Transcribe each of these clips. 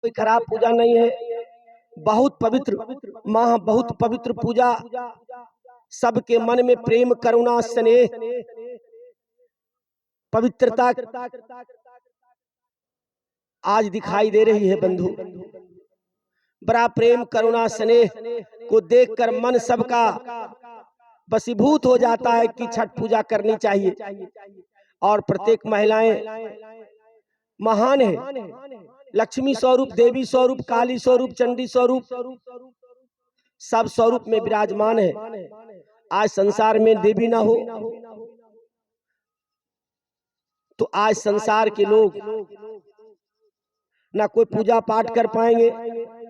कोई खराब पूजा नहीं है, बहुत पवित्र माह, बहुत पवित्र पूजा, सबके मन में प्रेम करुणा स्नेह पवित्रता आज दिखाई दे रही है बंधु। बड़ा प्रेम करुणा स्नेह को देखकर मन सबका वशीभूत हो जाता है कि छठ पूजा करनी चाहिए। और प्रत्येक महिलाएं महान है, लक्ष्मी स्वरूप, देवी स्वरूप, काली स्वरूप, चंडी स्वरूप, सब स्वरूप में विराजमान है। आज संसार में देवी ना हो तो आज संसार के लोग ना कोई पूजा पाठ कर पाएंगे,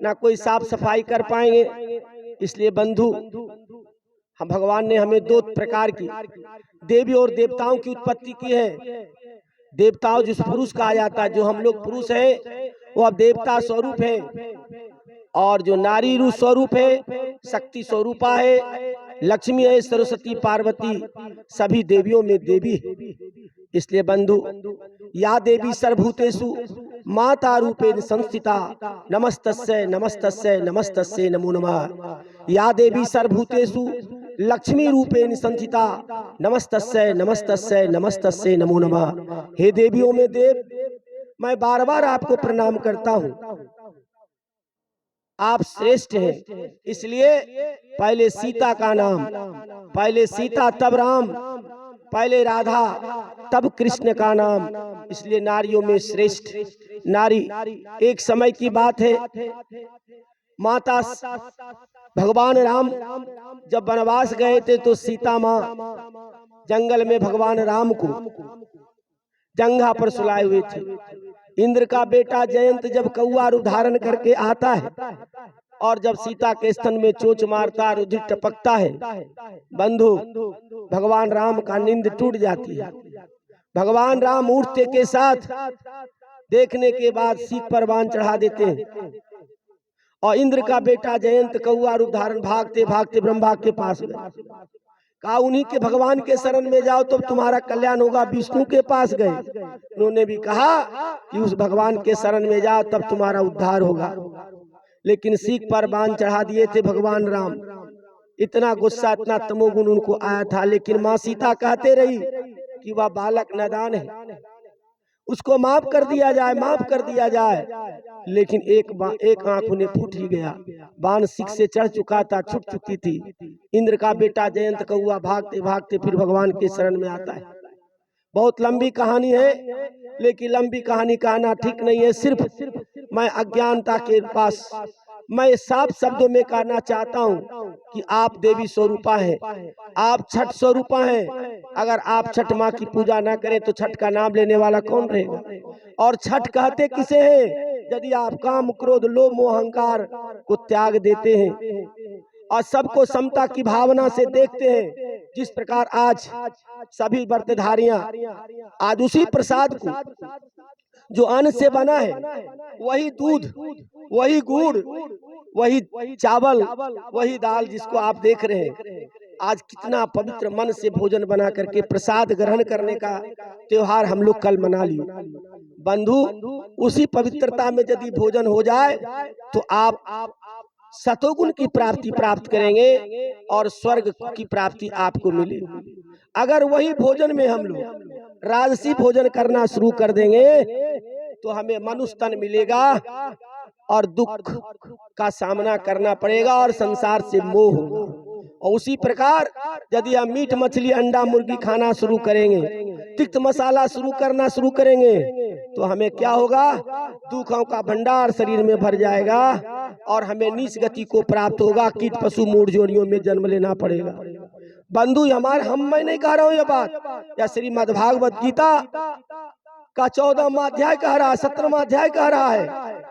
ना कोई साफ सफाई कर पाएंगे। इसलिए बंधु, हम भगवान ने हमें दो प्रकार की देवी और देवताओं की उत्पत्ति की है। देवताओं जिस पुरुष कहा जाता है, जो हम लोग पुरुष हैं वो अब देवता स्वरूप है, और जो नारी रूप स्वरूप है, शक्ति स्वरूपा है, लक्ष्मी है, सरस्वती, पार्वती, सभी देवियों में देवी है। इसलिए बंधु, या देवी सर्वभूतेषु माता रूपेण संस्थिता, नमस्तस्यै नमस्तस्यै नमस्तस्यै नमो नमः। या देवी सर्वभूतेषु लक्ष्मी रूपेण संस्थिता, नमस्तस्यै नमस्तस्यै नमस्तस्यै नमो नमः। हे देवियों में देव, मैं बार बार आपको प्रणाम करता हूँ, आप श्रेष्ठ हैं। इसलिए पहले सीता का नाम, पहले सीता तब राम, पहले राधा तब कृष्ण का नाम। इसलिए नारियों में श्रेष्ठ नारी। एक समय की बात है, माता भगवान राम जब वनवास गए थे तो सीता माँ जंगल में भगवान राम को जंघा पर सुलाए हुए थे। इंद्र का बेटा जयंत जब कौआ रूप धारण करके आता है और जब सीता के स्तन में चोंच मारता, रुधिर टपकता है, बंधु भगवान राम का नींद टूट जाती है। भगवान राम उठते के साथ देखने के बाद सीख पर बाण चढ़ा देते हैं, और इंद्र का बेटा जयंत कौआ रूप धारण भागते भागते ब्रह्मा के पास गए। कहा उन्हीं के भगवान के शरण में जाओ तो तुम्हारा कल्याण होगा। विष्णु के पास गए, उन्होंने भी कहा कि उस भगवान के शरण में जाओ तब तुम्हारा उद्धार होगा। लेकिन सीख पर बाण चढ़ा दिए थे भगवान राम। इतना गुस्सा, इतना तमोगुण उनको आया था। लेकिन माँ सीता कहते रही कि वह बालक नादान है, उसको माफ कर दिया जाए, माफ कर दिया जाए। लेकिन एक आंख उन्हें फूट ही गया, बाण सीख से चढ़ चुका था, छूट चुकी थी। इंद्र का बेटा जयंत कौआ भागते भागते फिर भगवान के शरण में आता है। बहुत लंबी कहानी है, लेकिन लंबी कहानी कहना ठीक नहीं है। सिर्फ मैं अज्ञानता के पास मैं साफ शब्दों में कहना चाहता हूँ कि आप देवी स्वरूपा हैं, आप छठ स्वरूपा हैं। अगर आप छठ माँ की पूजा ना करें तो छठ का नाम लेने वाला कौन रहेगा? और छठ कहते किसे हैं? यदि आप काम, क्रोध, लोभ, मोह, अहंकार को त्याग देते हैं और सबको समता की भावना से देखते हैं, जिस प्रकार आज सभी व्रतधारियां आज उसी प्रसाद को जो अन्न से बना है, वही दूध, वही गुड़, वही चावल, वही दाल जिसको आप देख रहे हैं, आज कितना पवित्र मन से भोजन बना करके प्रसाद ग्रहण करने का त्योहार हम लोग कल मना लिए। बंधु, उसी पवित्रता में यदि भोजन हो जाए तो आप सतोगुण की प्राप्ति प्राप्त करेंगे और स्वर्ग की प्राप्ति आपको मिलेगी। अगर वही भोजन में हम लोग राजसी भोजन करना शुरू कर देंगे तो हमें मनुष्य तन मिलेगा और दुख का सामना करना पड़ेगा और संसार से मोह होगा। और उसी प्रकार यदि हम मीट, मछली, अंडा, मुर्गी खाना शुरू करेंगे, तिक्त मसाला करना शुरू करेंगे तो हमें क्या होगा? दुखों का भंडार शरीर में भर जाएगा और हमें नीच गति को प्राप्त होगा। कीट पशु मूढ़ जोनियों में जन्म लेना पड़ेगा। बंधु मैं नहीं कह रहा हूँ ये बात, या श्रीमद् भागवत गीता का 14वां अध्याय कह रहा है, 17वां अध्याय कह रहा है।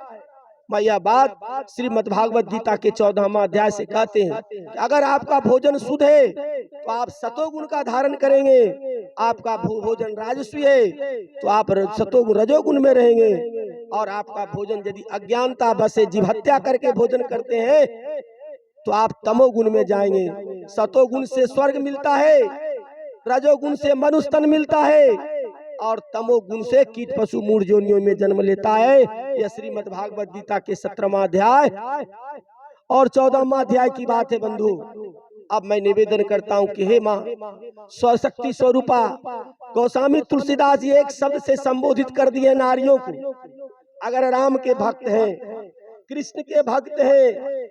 मैं यह बात श्रीमद् भागवत गीता के 14वां अध्याय से कहते हैं कि अगर आपका भोजन शुद्ध है तो आप सतोगुण का धारण करेंगे, आपका भोजन राजस्वी है तो आप सतोगुण रजोगुण में रहेंगे, और आपका भोजन यदि अज्ञानता बसे जीव हत्या करके भोजन करते हैं तो आप तमोगुण में जाएंगे। सतोगुण से स्वर्ग मिलता है, रजोगुण से मनुष्य तन मिलता है, और तमोगुण से कीट पशु मूढ़ योनियों में जन्म लेता है। यह श्रीमद् भागवत गीता के 17वां अध्याय और 14वां अध्याय की बात है बंधु। अब मैं निवेदन करता हूँ कि हे माँ स्वशक्ति स्वरूपा गोस्वामी तुलसीदास जी एक शब्द से संबोधित कर दिए नारियों को। अगर राम के भक्त हैं, कृष्ण के भक्त हैं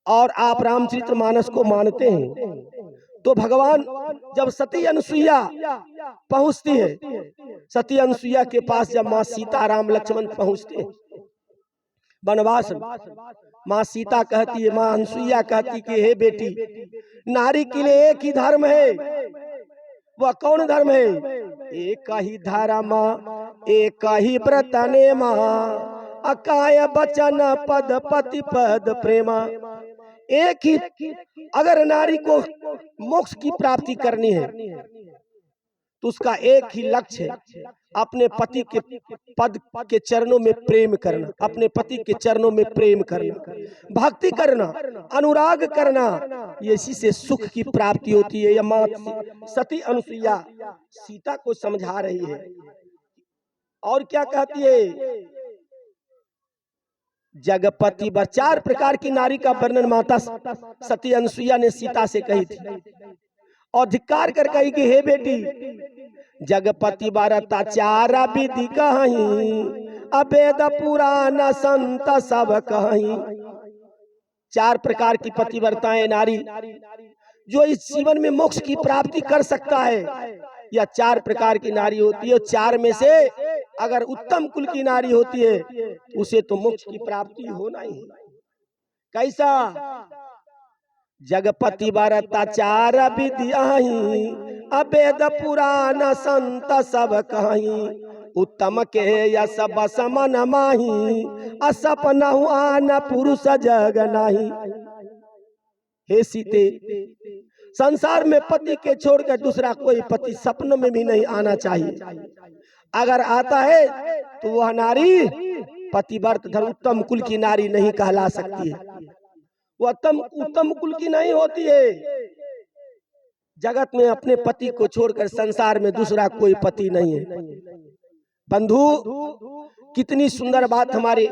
और आप रामचरितमानस को मानते हैं, तो भगवान जब सती अनुसुईया पहुंचती है, सती अनुसुईया के पास जब माँ सीता राम लक्ष्मण पहुंचते हैं वनवास, माँ सीता कहती है, माँ अनुसुईया कहती कि हे बेटी, नारी के लिए एक ही धर्म है। वह कौन धर्म है? एक ही धर्म एक ही व्रत नेमा, अकाय बचन पद पति पद प्रेमा। एक ही, अगर नारी को मोक्ष की प्राप्ति करनी है तो उसका एक ही लक्ष्य है, अपने पति के पद के चरणों में प्रेम करना, अपने पति के चरणों में प्रेम करना, भक्ति करना, अनुराग करना। इसी से सुख की प्राप्ति होती है। यह माँ सती अनुसुईया सीता को समझा रही है। और क्या कहती है? जगपति बर, 4 प्रकार की नारी का वर्णन माता सती अनुसुईया ने सीता से कही थी और धिक्कार कर कही कि हे बेटी, जगपति बरता 4 विधि कहीं, अवेद पुराण संत सब कहीं। 4 प्रकार की पतिव्रताएं नारी जो इस जीवन में मोक्ष की प्राप्ति कर सकता है, या 4 प्रकार की नारी होती है। 4 में से अगर उत्तम कुल की नारी होती है उसे तो मोक्ष की प्राप्ति होना ही है। कैसा? जगपति बरता 4 विधि आही, अवेद पुराण संत सब कहीं, उत्तम के यश बस मन माही, असपनहु आन पुरुष जग नाही। हे सीते, संसार में पति के छोड़कर दूसरा कोई पति सपनों में भी नहीं आना चाहिए। अगर आता है तो वह नारी पतिव्रत धर्म उत्तम कुल की नारी नहीं कहला सकती है, वह उत्तम कुल की नहीं होती है। जगत में अपने पति को छोड़कर संसार में दूसरा कोई पति नहीं है। बंधु, कितनी सुंदर बात हमारे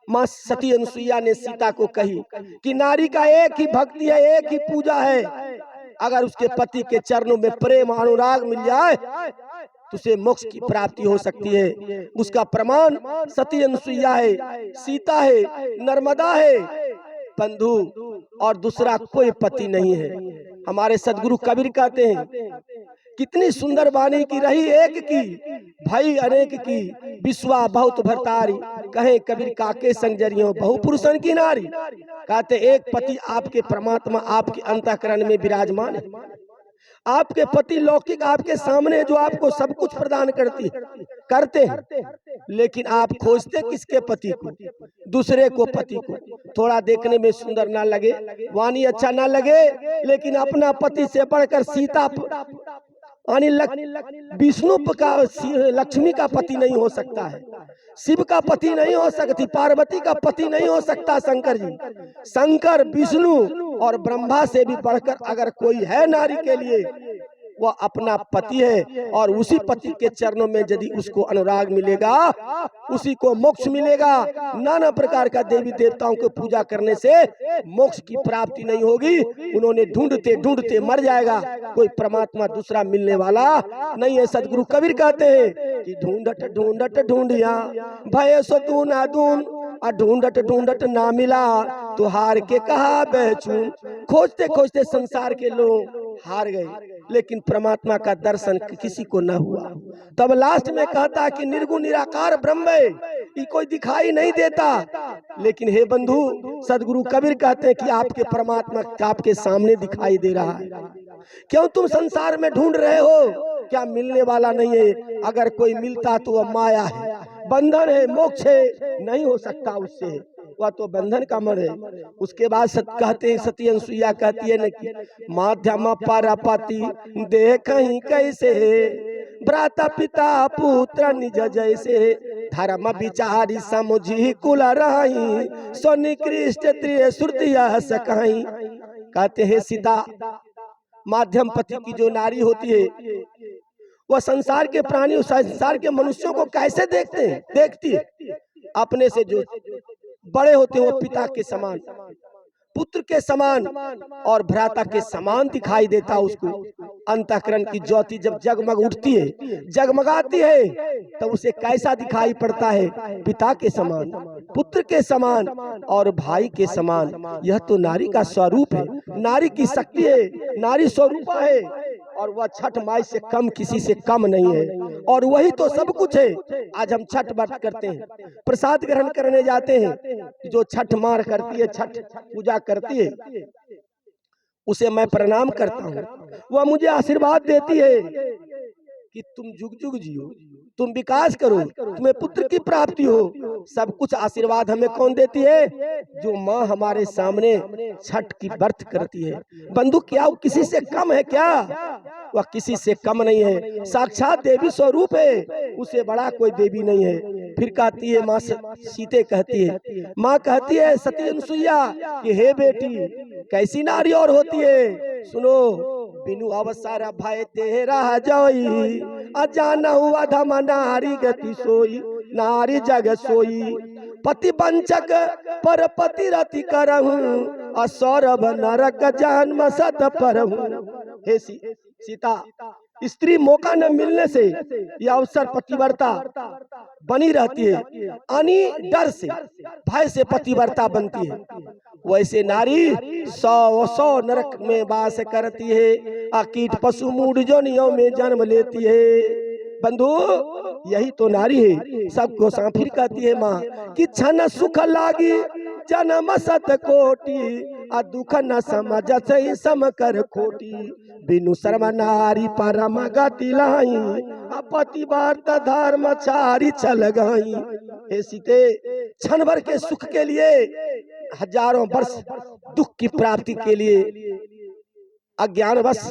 माँ सती अनुसुईया ने सीता को कही कि नारी का एक ही भक्ति है, एक ही पूजा है। अगर उसके पति के चरणों में प्रेम अनुराग मिल जाए तो उसे मोक्ष की प्राप्ति हो सकती है। उसका प्रमाण सती अनुसुईया है, सीता है, नर्मदा है बंधु, और दूसरा कोई पति नहीं है। हमारे सदगुरु कबीर कहते हैं, कितनी सुंदर वाणी की रही एक की, भाई अनेक की, विश्वा बहुत भरतारी, कहे कबीर काके संग जरियो, बहु पुरुषन की नारी। कहते एक पति आपके परमात्मा आपके अंतःकरण में विराजमान है। आपके पति लौकिक आपके सामने जो आपको सब कुछ प्रदान करते हैं, लेकिन आप खोजते किसके पति को? दूसरे को पति को। थोड़ा देखने में सुंदर ना लगे, वाणी अच्छा ना लगे, लेकिन अपना पति से बढ़कर सीता विष्णु का, लक्ष्मी का पति नहीं हो सकता है, शिव का पति नहीं हो सकती, पार्वती का पति नहीं हो सकता शंकर जी। शंकर, विष्णु और ब्रह्मा से भी बढ़कर अगर कोई है नारी के लिए, वह अपना पति है। और उसी पति के चरणों में यदि उसको अनुराग मिलेगा, उसी को मोक्ष मिलेगा। नाना प्रकार का देवी देवताओं को पूजा करने से मोक्ष की प्राप्ति नहीं होगी। उन्होंने ढूंढते ढूंढते मर जाएगा, कोई परमात्मा दूसरा मिलने वाला नहीं है। सदगुरु कबीर कहते हैं कि ढूंढट ढूंढट ढूंढिया, भय सो तू ना दून, ढूंढट ढूंढट ना मिला, तो हार के कहा बेचूं। खोजते खोजते संसार के लोग हार गए, लेकिन परमात्मा का दर्शन किसी को न हुआ। तब लास्ट में कहता कि निर्गुण निराकार ब्रह्म है, ये कोई दिखाई नहीं देता। लेकिन हे बंधु, सदगुरु कबीर कहते हैं कि आपके परमात्मा आपके सामने दिखाई दे रहा है। क्यों तुम संसार में ढूंढ रहे हो? क्या मिलने वाला नहीं है? अगर कोई मिलता तो वह माया है, बंधन है, मोक्ष है, नहीं हो सकता उससे, वह तो बंधन का मन है। उसके बाद कहते हैं, सती अनुसुईया कहती है न कि माध्यम परपति देख ही कैसे, भ्राता पिता पुत्र निज जैसे, धर्म विचारी समझी कुल रही, सो निकृष्ट त्रिय श्रुतिया सकहीं। कहते हैं सीता माध्यम पति की जो नारी होती है वह संसार के प्राणी, संसार के मनुष्यों को कैसे देखते हैं, देखती है। अपने से जो बड़े होते हैं वो पिता के समान, पुत्र के समान और भ्राता के समान दिखाई देता उसको। अंतःकरण की ज्योति जब जगमग उठती है, जगमगाती है, तब उसे कैसा दिखाई पड़ता है? पिता के समान, पुत्र के समान और भाई के समान। यह तो नारी का स्वरूप है, नारी की शक्ति है, नारी स्वरूपा है। और वह छठ माई से कम, किसी से कम नहीं है, और वही तो सब कुछ है। आज हम छठ व्रत करते हैं, प्रसाद ग्रहण करने जाते हैं। जो छठ मार करती है, छठ पूजा करती है, उसे मैं प्रणाम करता हूँ। वह मुझे आशीर्वाद देती है कि तुम जुग जुग जियो, तुम विकास करो, तुम्हें पुत्र की प्राप्ति हो। सब कुछ आशीर्वाद हमें कौन देती है? जो माँ हमारे सामने छठ की व्रत करती है। बंधु, क्या वो किसी से कम है? क्या वह किसी से कम नहीं है? साक्षात देवी स्वरूप है, उसे बड़ा कोई देवी नहीं है। फिर कहती है माँ सीते, कहती है, माँ कहती है सती अनुसुईया कि हे बेटी, कैसी नारी और होती है? सुनो, बिनु अवसर भय तेरा जोई, अजाना हुआ धम नारी गति सोई, नारी जग सोई। पति वंचक पर पति रति करहूं, असौरभ नरक जन्म सत परहूं। हे सीता, स्त्री मौका न मिलने से यह अवसर पतिव्रता बनी रहती है, अनी डर से, भय से पतिव्रता बनती है। वैसे नारी 100 नरक में वास करती है, कीट पशु मूढ़ जोनियों में जन्म लेती है। बंधु, यही तो नारी है। सबको फिर कहती है माँ कि क्षण सुख लागी जन्म सत कोटि, आ दुख न समझ सही सम कर खोटी। बिनु शर्म नारी परम गति लाई, पतिव्रत धर्म चारी चल गई। हे सीते, क्षण भर के सुख के लिए, हजारों वर्ष दुख की प्राप्ति के लिए अज्ञानवश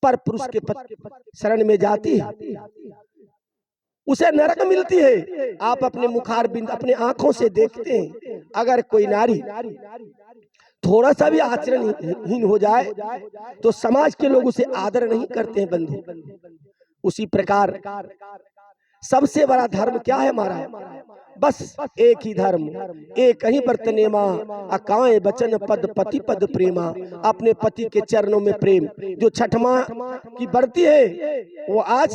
पर पुरुष के शरण में जाती है, उसे नरक मिलती है। आप अपने मुखारबिंद, अपने आंखों से देखते हैं, अगर कोई नारी थोड़ा सा भी आचरणहीन हो जाए तो समाज के लोग उसे आदर नहीं करते हैं। बंधु, उसी प्रकार सबसे बड़ा धर्म क्या है हमारा? बस एक ही धर्म, एक ही बर्तने माँ, अकाए बचन पद पति पद प्रेमा। अपने पति के चरणों में प्रेम। जो छठ माँ की बरती है, वो आज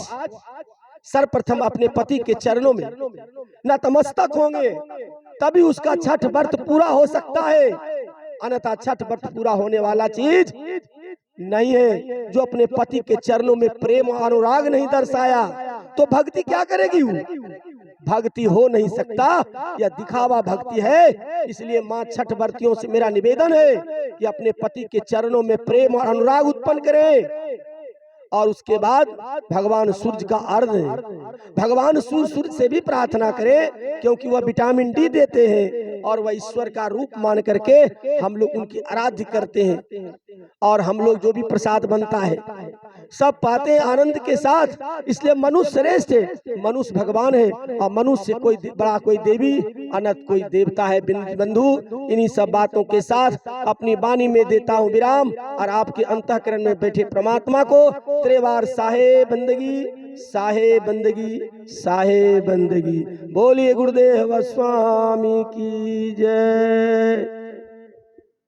सर्वप्रथम अपने पति के चरणों में नतमस्तक होंगे, तभी उसका छठ व्रत पूरा हो सकता है, अन्यथा छठ व्रत पूरा होने वाला चीज नहीं है। जो अपने पति के चरणों में प्रेम और अनुराग नहीं दर्शाया, तो भक्ति क्या करेगी? भक्ति हो नहीं सकता, यह दिखावा भक्ति है। इसलिए माँ छठ व्रतियों से मेरा निवेदन है कि अपने पति के चरणों में प्रेम और अनुराग उत्पन्न करें, और उसके बाद भगवान सूर्य का अर्घ है, भगवान सूर्य से भी प्रार्थना करें, क्योंकि वह विटामिन डी देते हैं, और वह ईश्वर का रूप मान करके हम लोग उनकी आराध्य करते हैं। और हम लोग जो भी प्रसाद बनता है सब पाते हैं आनंद के साथ। इसलिए मनुष्य श्रेष्ठ है, मनुष्य भगवान है, और मनुष्य से कोई बड़ा कोई देवी अनंत कोई देवता है। बंधु, इन्हीं सब बातों के साथ अपनी वाणी में देता हूँ विराम, और आपके अंतःकरण में बैठे परमात्मा को त्रिवार साहे बंदगी, साहे बंदगी, साहे बंदगी। बोलिए गुरुदेव स्वामी की जय।